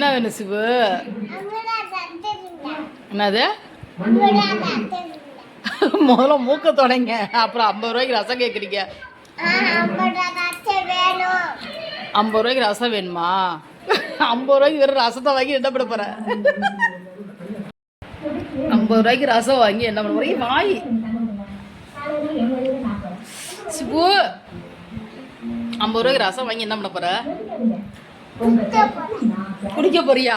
என்ன வேணும் சிவு? என்னது? முதல்ல மூக்க தொடங்க, அப்புறம் 50 ரூபாய்க்கு ரசம் கேட்குறீங்க. 50 ரூபாய்க்கு ரசம் வேணுமா? 50 ரூபாய்க்கு வெறும் ரசத்தை வாங்கி என்ன பண்ண போற? 50 ரூபாய்க்கு ரசம் வாங்கி என்ன பண்ண போற? வாய் சிபு, 50 ரூபாய்க்கு ரசம் வாங்கி என்ன பண்ண போற? குடிக்க போறியா?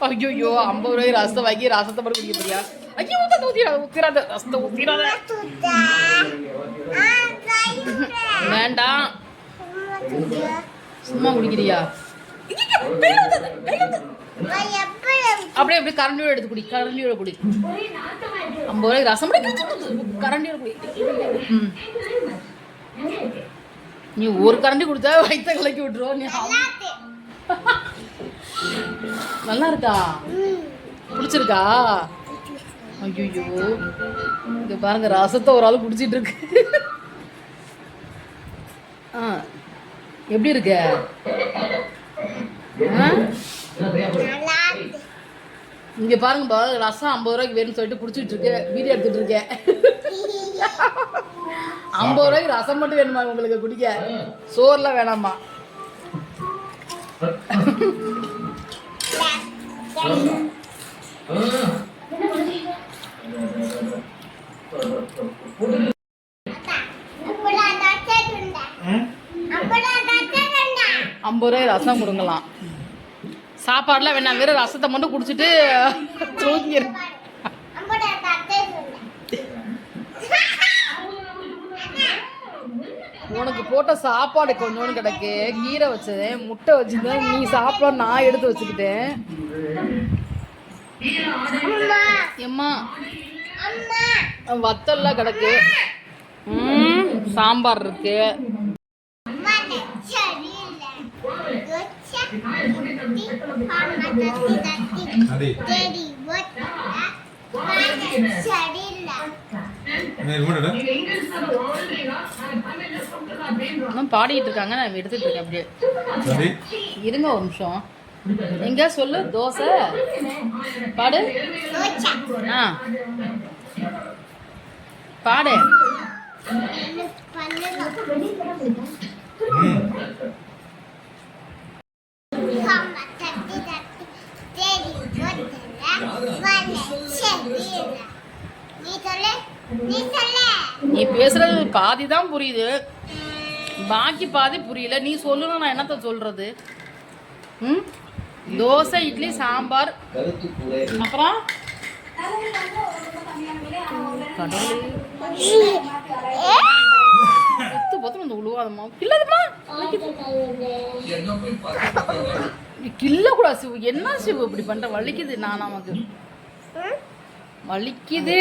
ஐயோ, 50 ரூபாய்க்கு ரசத்தை வாங்கி ரசத்தை மட்டும் குடிக்க போறியா? ஐயோ, ஊத்திராத ரசத்தை, ஊத்திராத. வேண்டாம், சும்மா குடிக்கிறியா? அப்படியே அப்படியே கரண்டியோட எடுத்து குடி, கரண்டியோட குடி. 50 ரூபாய்க்கு ரசம் கரண்டியோட குடி. நீ ஒரு கரண்டி கொடுத்தா வயிற்ற கலக்கி விட்டுருவோம். நீ நல்லா இருக்கா? பிடிச்சிருக்கா? ஐயோ, இது பாருங்க, ரசத்தை ஒரு ஆள் குடிச்சிட்டு இருக்கு. எப்படி இருக்க? இங்க பாருங்க, ரசம் 50 ரூபாய்க்கு வேணும்னு சொல்லிட்டு குடிச்சிட்டு இருக்கு, வீடியோ எடுத்துட்டு இருக்கேன். 50 ரூபாய்க்கு ரசம் மட்டும் வேணுமா உங்களுக்கு குடிக்க? சோறுலாம் வேணாமா? ஐம்பது ரூபாய் ரசம் கொடுங்கலாம். சாப்பாடுலாம் வேணாம், வெறும் ரசத்தை மட்டும் குடிச்சிட்டு தூங்கிடு. உனக்கு போட்ட சாப்பாடு கொஞ்சோன்னு கிடக்கு, கீரை வச்சதேன், முட்டை வச்சுதான் நீ சாப்பிட, நான் எடுத்து வச்சுக்கிட்டேன். எம்மா, வத்தல்லாம் கிடக்கு, சாம்பார் இருக்கு. பாடிட்டு இருக்காங்க, நான் எடுத்துட்டு இருக்கேன். அப்படியே இருங்க ஒரு நிமிஷம். எங்க சொல்லு, தோசை பாடு. பாடு. நீ பேசுறது பாதி தான் புரியுது, பாக்கி பாதி புரியல. நீ சொல்லணும், நான் என்னத்த சொல்றது? தோசை, இட்லி, சாம்பார், அப்புறம் உழுவாதம்மா, கில்லதுமா, கில்ல கூட சிவு. என்ன சிவு இப்படி பண்ற? வலிக்குது. நான் நமக்கு வலிக்குது.